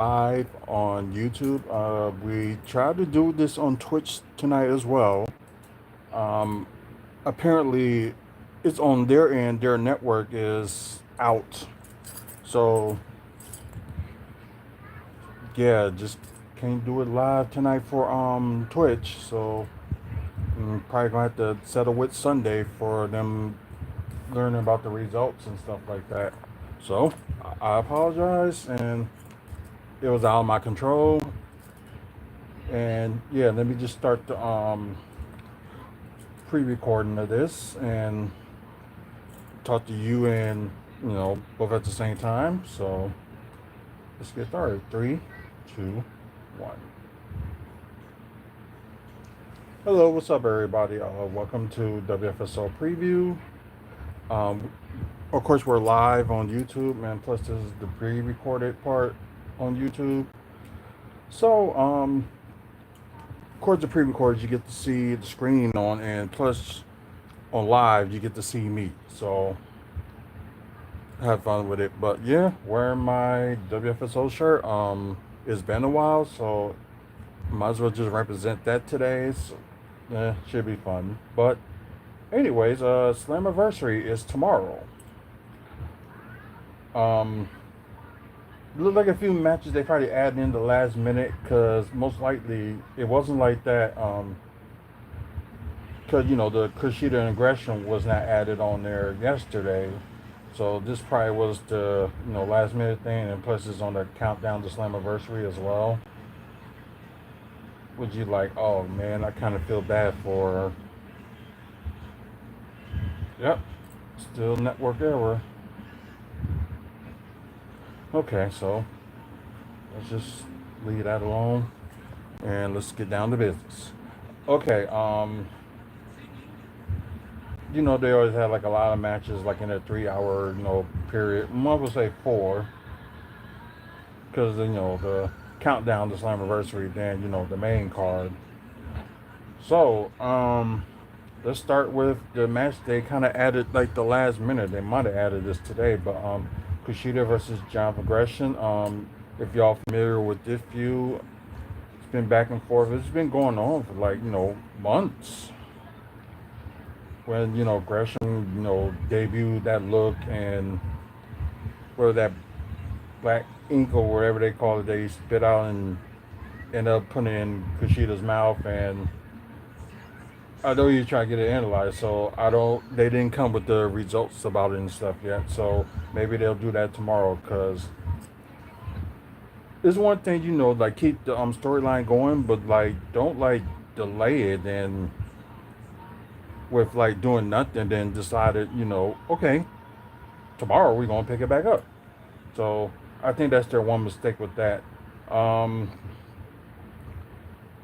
live on YouTube. We tried to do this on Twitch tonight as well. Um, Apparently, it's on their end. Their network is out. So, yeah, just can't do it live tonight for Twitch. So, I'm probably gonna have to settle with Sunday for them learning about the results and stuff like that. So, I apologize, and it was out of my control. And yeah, let me just start the pre-recording of this and talk to you and both at the same time. So let's get started. Three, two, one. Hello, what's up, everybody? Welcome to WFSO preview. Um, of course, we're live on YouTube, and plus this is the pre-recorded part on YouTube. So, of course, the pre-recorded you get to see the screen on, and plus on live you get to see me. So have fun with it. But yeah, wearing my WFSO shirt. It's been a while, so might as well just represent that today. So, yeah, should be fun. But anyways, Slammiversary is tomorrow. Um, Look like a few matches they probably added in the last minute because most likely it wasn't like that. Because the Kushida and Gresham was not added on there yesterday. So this probably was the last minute thing, and plus it's on the countdown to Slammiversary as well. Would you like? Oh man, I kind of feel bad for her. Yep, still network error. Okay, so let's just leave that alone, and let's get down to business. Okay, they always have like a lot of matches like in a 3 hour period. I would say four, because the countdown to Slammiversary, then the main card. So let's start with the match they kind of added like the last minute. They might have added this today, but Kushida versus John Progression. If y'all familiar with this feud, it's been back and forth. It's been going on for like months. When Gresham debuted that look and where that black ink or whatever they call it, they spit out and end up putting it in Kushida's mouth. And I know you try to get it analyzed, so I don't. They didn't come with the results about it and stuff yet. So maybe they'll do that tomorrow. Cause it's one thing like keep the storyline going, but like don't like delay it and with like doing nothing, then decided okay, tomorrow we're gonna pick it back up. So I think that's their one mistake with that. Um,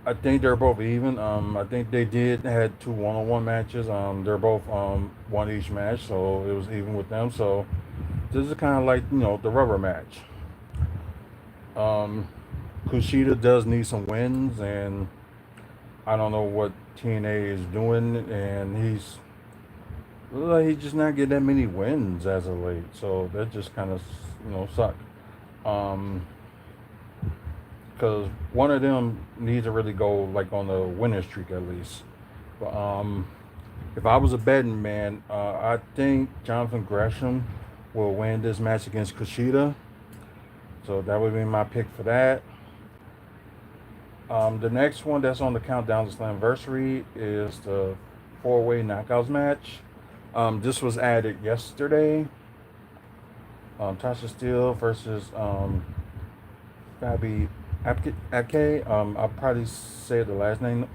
I think they're both even. I think they did had two one-on-one matches. They're both one each match, so it was even with them. So this is kind of like the rubber match. Um, Kushida does need some wins, and I don't know what TNA is doing, and he's just not getting that many wins as of late. So that just kind of suck. Um, because one of them needs to really go like on a winning streak at least. But if I was a betting man, I think Jonathan Gresham will win this match against Kushida. So that would be my pick for that. The next one that's on the countdown to Slammiversary is the four-way knockouts match. This was added yesterday. Tasha Steele versus Fabi Ake. I'll probably say the last name.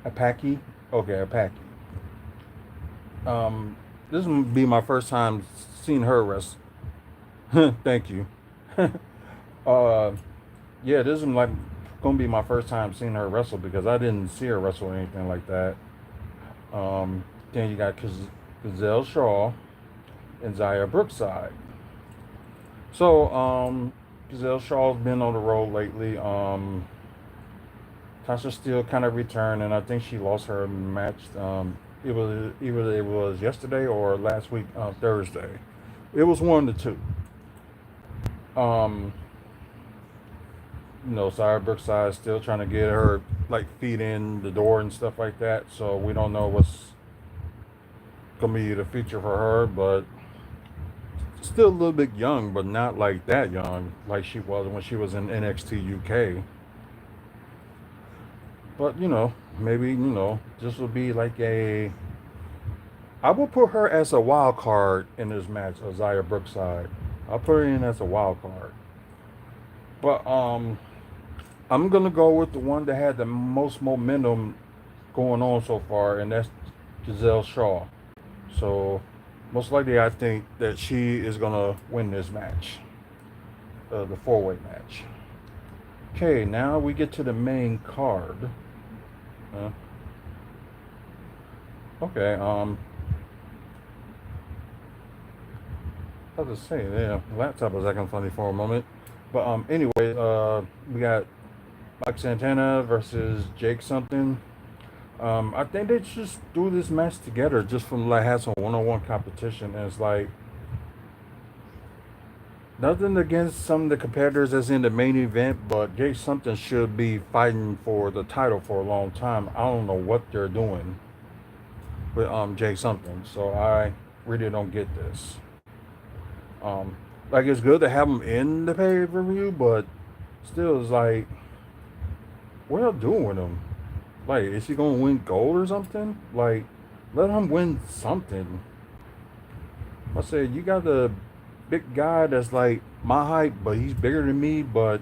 Apaki. Okay, Apaki. This will be my first time seeing her wrestle. Thank you. uh, yeah, this is like gonna be my first time seeing her wrestle because I didn't see her wrestle or anything like that. Then you got Gazelle Shaw and Zaya Brookside. So, Gazelle Shaw's been on the road lately. Tasha Steele kind of returned, and I think she lost her match. It was either it was yesterday or last week Thursday. It was one of the two. Um, Sarah Brookside still trying to get her like feet in the door and stuff like that. So we don't know what's gonna be the future for her, but still a little bit young, but not like that young like she was when she was in NXT UK. But maybe this will be like a. I will put her as a wild card in this match, Isaiah Brookside. I'll put her in as a wild card. But I'm gonna go with the one that had the most momentum going on so far, and that's Giselle Shaw. So most likely, I think that she is gonna win this match, the four-way match. Okay, now we get to the main card. Uh, okay, I was say, yeah, laptop was acting funny for a moment. But anyway, we got Mike Santana versus Jake something. I think they just do this match together just from like have some one-on-one competition. And it's like nothing against some of the competitors that's in the main event, but Jake something should be fighting for the title for a long time. I don't know what they're doing with Jake something, so I really don't get this. Um, like it's good to have him in the pay-per-view, but still, it's like what y'all doing with him? Like, is he gonna win gold or something? Like, let him win something. I said, you got the big guy that's like my height, but he's bigger than me, but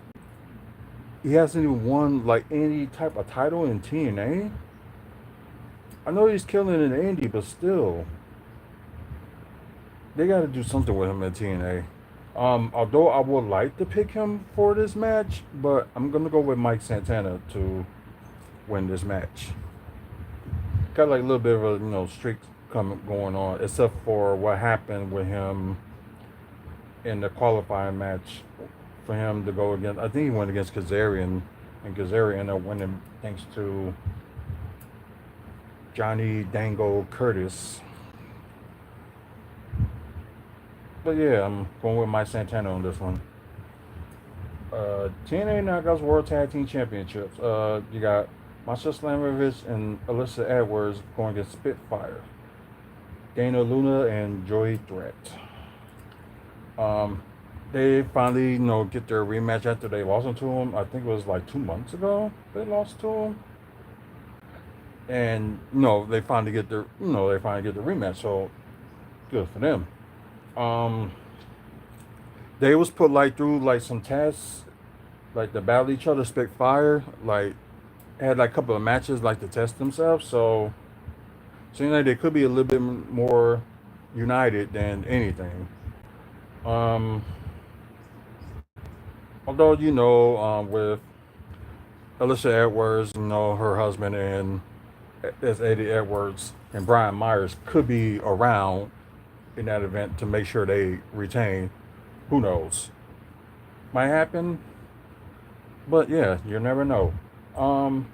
he hasn't even won like any type of title in TNA. I know he's killing in Indy, but still, they got to do something with him in TNA. Although I would like to pick him for this match, but I'm gonna go with Mike Santana to win this match. Got like a little bit of a streak coming going on, except for what happened with him in the qualifying match for him to go against. I think he went against Kazarian, and Kazarian ended up winning thanks to Johnny Dango Curtis. But yeah, I'm going with Mike Santana on this one. TNA Knockouts World Tag Team Championships. You got Masha Slamovich and Alyssa Edwards going against Spitfire, Dana Luna and Joy Threat. They finally, get their rematch after they lost to him. I think it was like 2 months ago they lost to him, and they finally get their, rematch. So good for them. Um, they was put like through like some tests, like to battle each other, Spitfire, like had like a couple of matches like to test themselves. So seems like they could be a little bit more united than anything. Um, Although with Alyssa Edwards, her husband and as Eddie Edwards and Brian Myers could be around in that event to make sure they retain. Who knows? Might happen, but yeah, you never know. Um,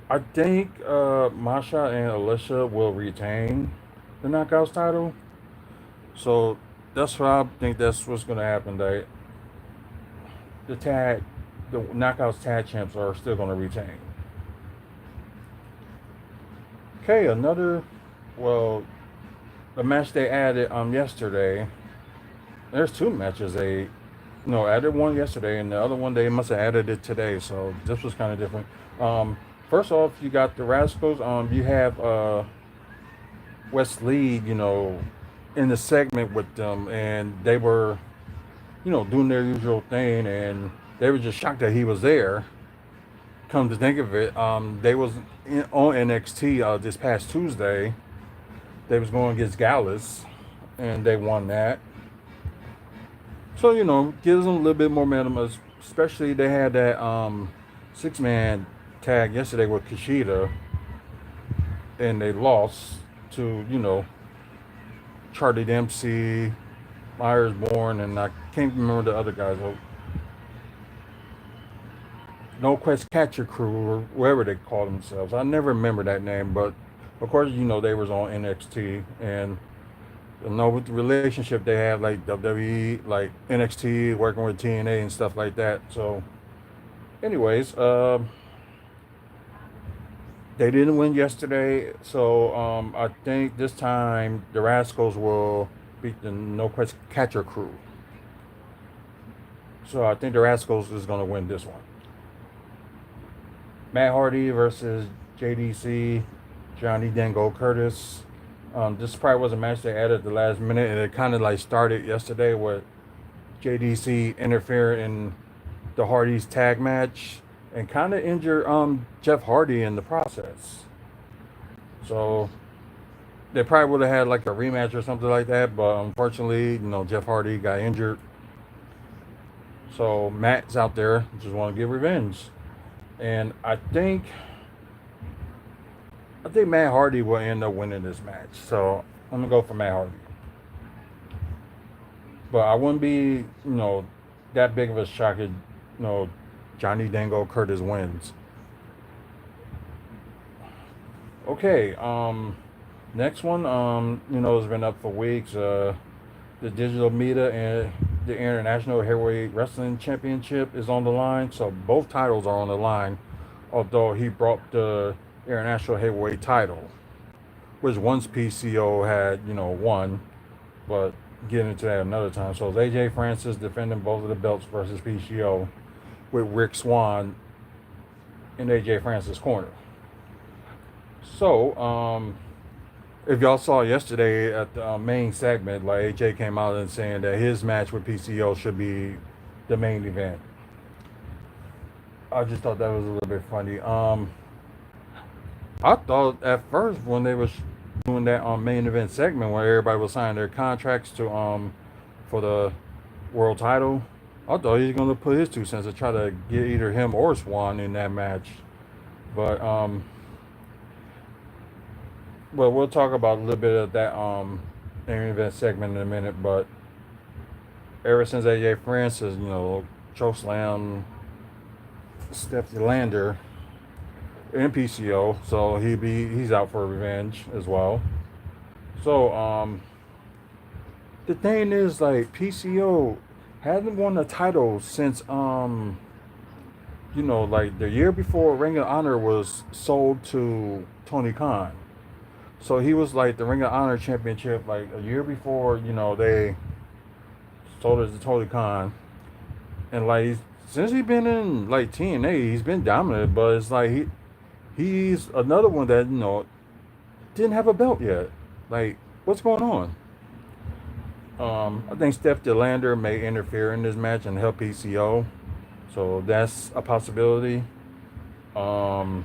I think Masha and Alicia will retain the Knockouts title. So that's what I think. That's what's going to happen. The tag, the Knockouts tag champs are still going to retain. Okay, well, the match they added yesterday. There's two matches they added one yesterday, and the other one they must have added it today. So this was kind of different. First off, you got the Rascals. You have Wes Lee, in the segment with them, and they were, doing their usual thing, and they were just shocked that he was there. Come to think of it, they was on NXT this past Tuesday. They was going against Gallus, and they won that. So gives them a little bit more momentum. Especially they had that 6-man tag yesterday with Kushida, and they lost to Charlie Dempsey, Myers Bourne, and I can't remember the other guys. No Quest Catcher Crew or whatever they call themselves. I never remember that name, but of course they was on NXT, and You know, with the relationship they have, like WWE, like NXT, working with TNA and stuff like that. So, anyways, they didn't win yesterday, so I think this time the Rascals will beat the No Quest Catcher crew. So I think the Rascals is going to win this one. Matt Hardy versus JDC, Johnny Dango Curtis. This probably was a match they added at the last minute, and it kind of like started yesterday with JDC interfering in the Hardys tag match and kind of injured Jeff Hardy in the process. So they probably would have had like a rematch or something like that, but unfortunately, Jeff Hardy got injured. So Matt's out there, just want to get revenge. And I think Matt Hardy will end up winning this match. So I'm gonna go for Matt Hardy. But I wouldn't be, that big of a shock if, Johnny Dango Curtis wins. Okay, next one, has been up for weeks. The digital media and the International Heavyweight Wrestling Championship is on the line. So both titles are on the line, although he brought the International Heavyweight title, which once PCO had, won, but get into that another time. So it's AJ Francis defending both of the belts versus PCO with Rick Swan in AJ Francis' corner. So, if y'all saw yesterday at the main segment, like AJ came out and saying that his match with PCO should be the main event. I just thought that was a little bit funny. I thought at first when they was doing that main event segment where everybody was signing their contracts to for the world title, I thought he was gonna put his 2 cents to try to get either him or Swan in that match. But we'll talk about a little bit of that main event segment in a minute. But ever since AJ Francis, chokeslam Stephanie Lander in PCO, so he's out for revenge as well. So the thing is, like, PCO hasn't won a title since like the year before Ring of Honor was sold to Tony Khan. So he was like the Ring of Honor championship like a year before, they sold it to Tony Khan. And like since he's been in like TNA, he's been dominant, but it's like he's another one that, didn't have a belt yet. Like, what's going on? I think Steph DeLander may interfere in this match and help PCO. So that's a possibility. But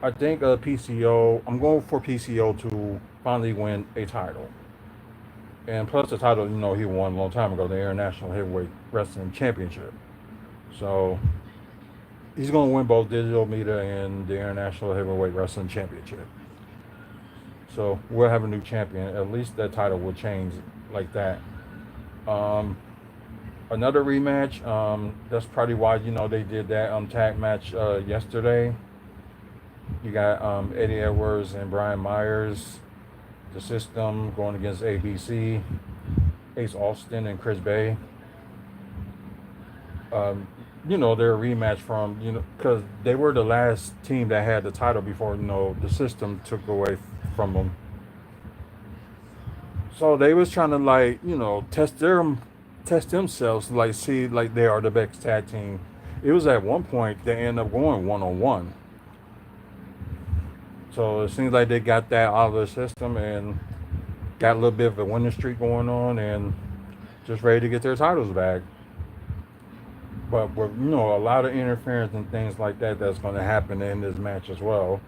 I think PCO, I'm going for PCO to finally win a title. And plus the title, he won a long time ago, the International Heavyweight Wrestling Championship. So he's going to win both digital media and the International Heavyweight Wrestling Championship. So we'll have a new champion. At least that title will change like that. Another rematch. That's probably why they did that tag match yesterday. You got Eddie Edwards and Brian Myers, the System going against ABC, Ace Austin and Chris Bay. They're a rematch from because they were the last team that had the title before the System took away from them. So they was trying to like test themselves, like see like they are the best tag team. It was at one point they ended up going 1-on-1. So it seems like they got that out of the system and got a little bit of a winning streak going on and just ready to get their titles back. But with a lot of interference and things like that that's going to happen in this match as well.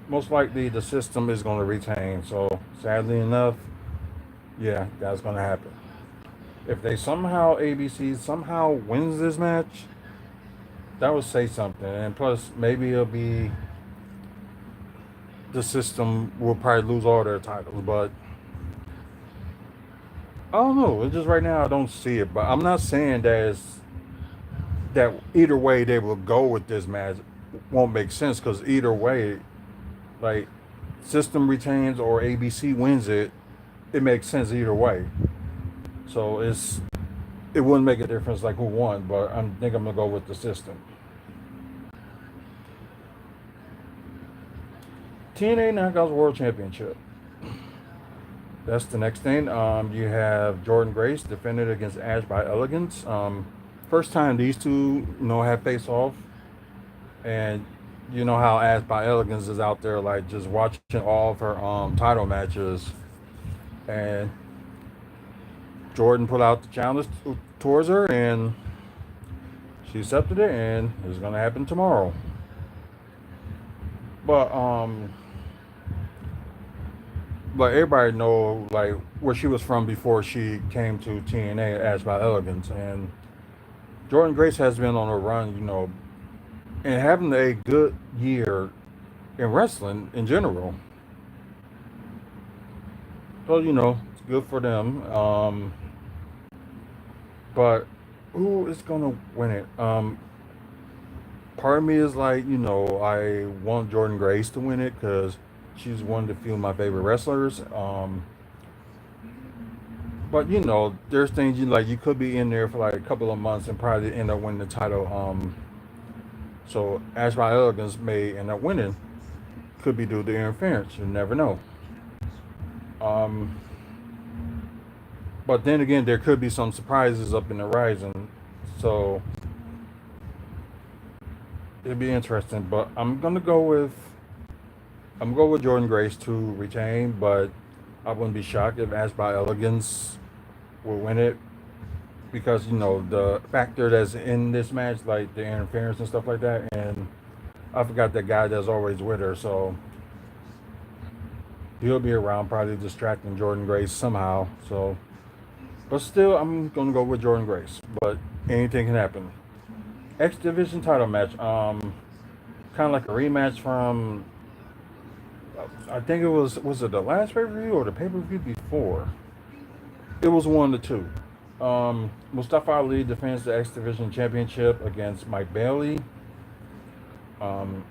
Most likely the System is going to retain. So sadly enough, yeah, that's going to happen. If they somehow ABC somehow wins this match, that would say something. And plus maybe it'll be the System will probably lose all their titles, but I don't know. It's just right now I don't see it. But I'm not saying that either way they will go with this match. won't make sense because either way, like system retains or ABC wins it, it makes sense either way. So it wouldn't make a difference like who won, but I think I'm gonna go with the system. TNA Knockouts World Championship. That's the next thing. You have Jordan Grace defended against Ash by Elegance. First time these two, have face off, and you know how Ash by Elegance is out there like just watching all of her title matches, and Jordan put out the challenge towards her, and she accepted it, and it's gonna happen tomorrow. But like everybody know like where she was from before she came to TNA as by Elegance, and Jordan Grace has been on a run, and having a good year in wrestling in general. So it's good for them. But who is gonna win it? Part of me is like, I want Jordan Grace to win it because she's one of the few of my favorite wrestlers. But there's things you could be in there for like a couple of months and probably end up winning the title. So Ash by Elegance may end up winning. Could be due to interference. You never know. Um, but then again, there could be some surprises up in the horizon. So it'd be interesting. But I'm going with Jordan Grace to retain, but I wouldn't be shocked if Ash by Elegance will win it because the factor that's in this match, like the interference and stuff like that, and I forgot that guy that's always with her, so he'll be around probably distracting Jordan Grace somehow. So, but still, I'm gonna go with Jordan Grace. But anything can happen. X Division title match, kind of like a rematch from I think it was it the last pay per view or the pay per view before? It was one of the two. Mustafa Ali defends the X Division Championship against Mike Bailey. Um,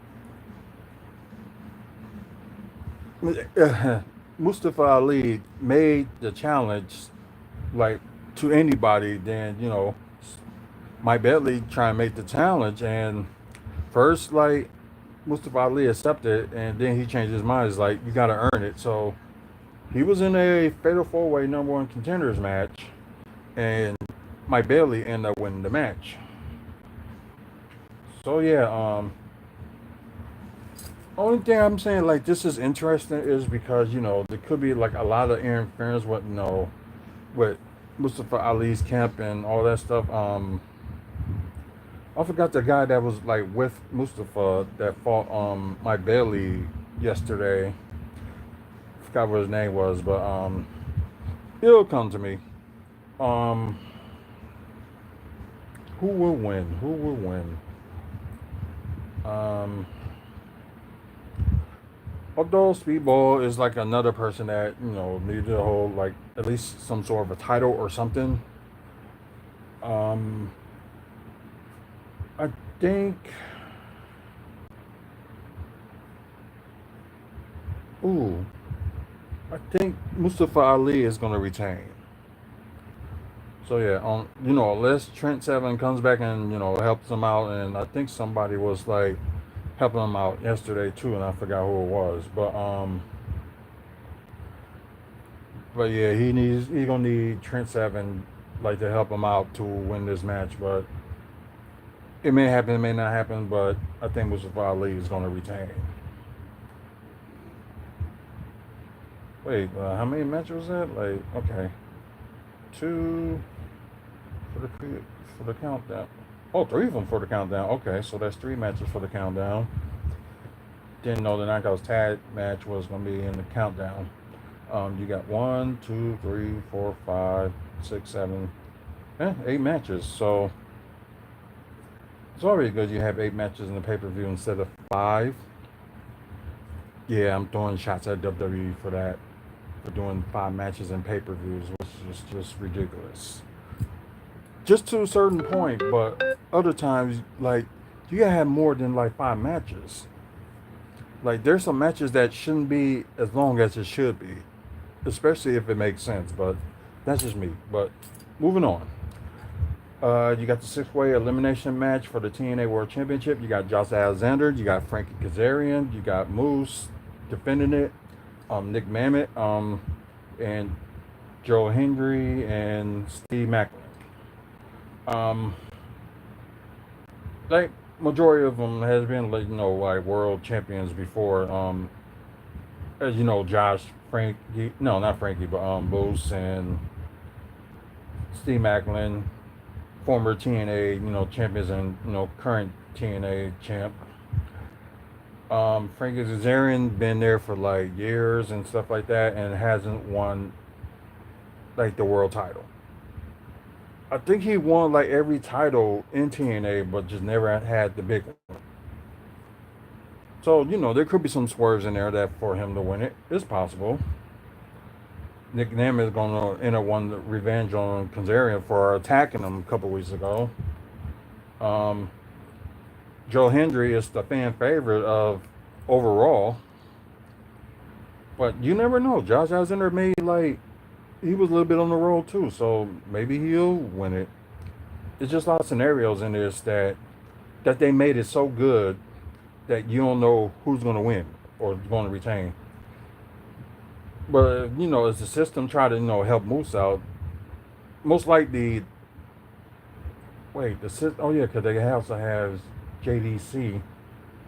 Mustafa Ali made the challenge like to anybody. Then Mike Bailey try and make the challenge, and first like Mustafa Ali accepted, and then he changed his mind. It's like you got to earn it. So he was in a Fatal 4-Way number one contenders match, and Mike Bailey ended up winning the match. So yeah, only thing I'm saying like this is interesting is because there could be like a lot of interference with with Mustafa Ali's camp and all that stuff. I forgot the guy that was like with Mustafa that fought Mike Bailey yesterday. Forgot what his name was, but it'll come to me. Um, who will win? Who will win? Um, although Speedball is like another person that needed to hold like at least some sort of a title or something. Um, I think. Ooh, I think Mustafa Ali is gonna retain. So yeah, unless Trent Seven comes back and helps him out, and I think somebody was like helping him out yesterday too, and I forgot who it was, but yeah, he gonna need Trent Seven like to help him out to win this match, but it may happen, it may not happen, but I think Mustafa Ali is gonna retain. Wait, how many matches was that? Like, okay, two for the countdown. Oh, three of them for the countdown. Okay, so that's three matches for the countdown. Didn't know the Knockouts tag match was gonna be in the countdown. You got 1, 2, 3, 4, 5, 6, 7, 8 matches. So it's already good you have 8 matches in the pay per view instead of 5. Yeah, I'm throwing shots at WWE for that, for doing 5 matches in pay per views, which is just ridiculous. Just to a certain point, but other times, like, you gotta have more than like 5 matches. Like there's some matches that shouldn't be as long as it should be, especially if it makes sense. But that's just me. But moving on. You got the 6-way elimination match for the TNA World Championship. You got Josh Alexander. You got Frankie Kazarian. You got Moose defending it. Nick Mammoth. And Joe Hendry and Steve Macklin. Um, like majority of them has been like like world champions before. As you know, Josh Frankie, no, not Frankie, but Moose and Steve Macklin, former TNA champions and current TNA champ. Frankie Kazarian been there for like years and stuff like that, and hasn't won like the world title. I think he won like every title in TNA, but just never had the big one. So there could be some swerves in there that for him to win it. It's possible. Nick Nemeth is going to end up wanting revenge on Kazarian for attacking him a couple weeks ago. Joe Hendry is the fan favorite of overall, but you never know. Josh Alexander made he was a little bit on the roll too, so maybe he'll win it. It's just a lot of scenarios in this that they made it so good that you don't know who's going to win or going to retain. But as the system try to help Moose out, most likely. Wait, the system. Oh yeah, because they also have JDC,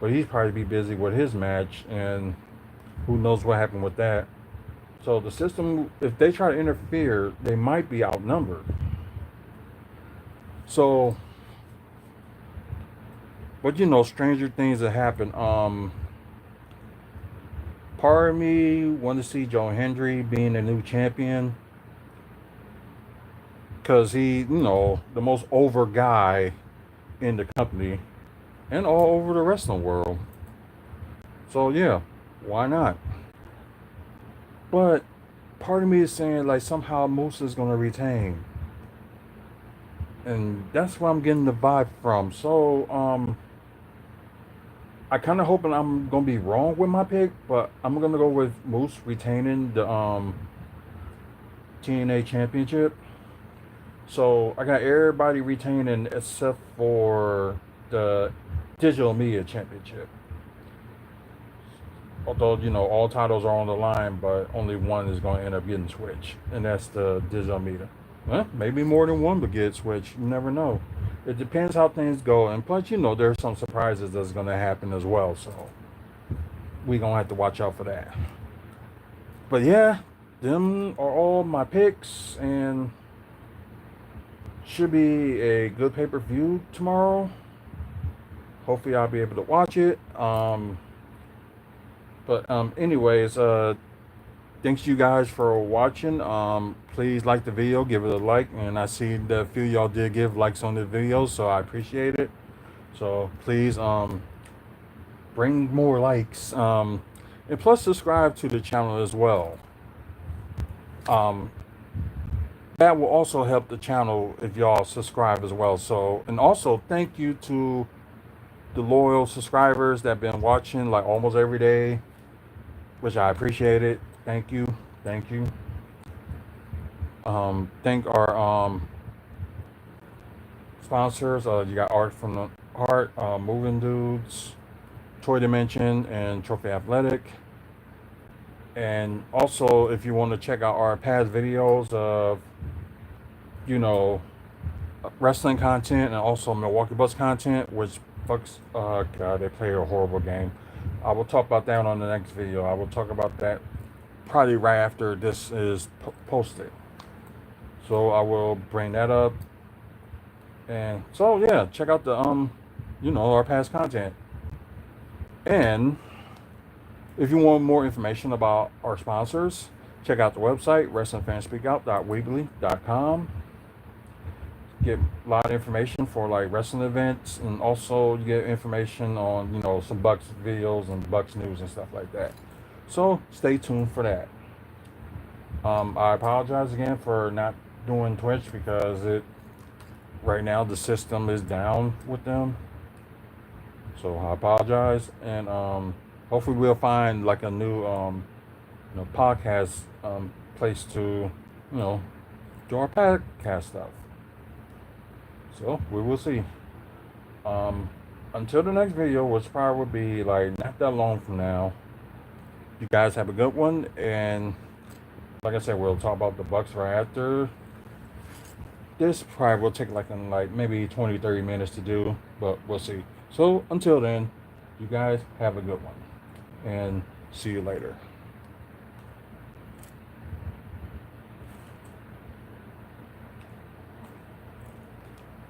but he's probably be busy with his match, and who knows what happened with that. So the system, if they try to interfere, they might be outnumbered. So, but stranger things that happen. Part of me want to see Joe Hendry being a new champion, because he, the most over guy in the company and all over the wrestling world. So yeah, why not? But part of me is saying like somehow Moose is gonna retain, and that's where I'm getting the vibe from. So I kind of hoping I'm gonna be wrong with my pick, but I'm gonna go with Moose retaining the TNA Championship. So I got everybody retaining except for the Digital Media Championship. Although all titles are on the line, but only one is going to end up getting switched, and that's the Digital Media. Well, maybe more than one will get switched. You never know. It depends how things go, and plus there's some surprises that's going to happen as well. So we gonna have to watch out for that. But yeah, them are all my picks, and should be a good pay-per-view tomorrow. Hopefully I'll be able to watch it. But anyways, thanks you guys for watching. Please like the video, give it a like, and I see that a few of y'all did give likes on the video, so I appreciate it. So please bring more likes, and plus subscribe to the channel as well. That will also help the channel if y'all subscribe as well. So, and also thank you to the loyal subscribers that have been watching like almost every day, which I appreciate it. Thank you. Thank you. Thank our sponsors. You got Art from the Heart, Moving Dudes, Toy Dimension, and Trophy Athletic. And also, if you want to check out our past videos of wrestling content and also Milwaukee Bucks content, which Bucks, God, they play a horrible game. I will talk about that on the next video. I will talk about that probably right after this is posted. So I will bring that up. And so yeah, check out the our past content. And if you want more information about our sponsors, check out the website wrestlingfanspeakout.weebly.com. Get a lot of information for like wrestling events, and also you get information on some Bucks videos and Bucks news and stuff like that. So stay tuned for that. I apologize again for not doing Twitch because right now the system is down with them. So I apologize, and hopefully we'll find like a new podcast place to do our podcast stuff. So we will see. Um, until the next video, which probably will be like not that long from now. You guys have a good one, and like I said, we'll talk about the Bucks right after. This probably will take like maybe 20-30 minutes to do, but we'll see. So until then, you guys have a good one, and see you later.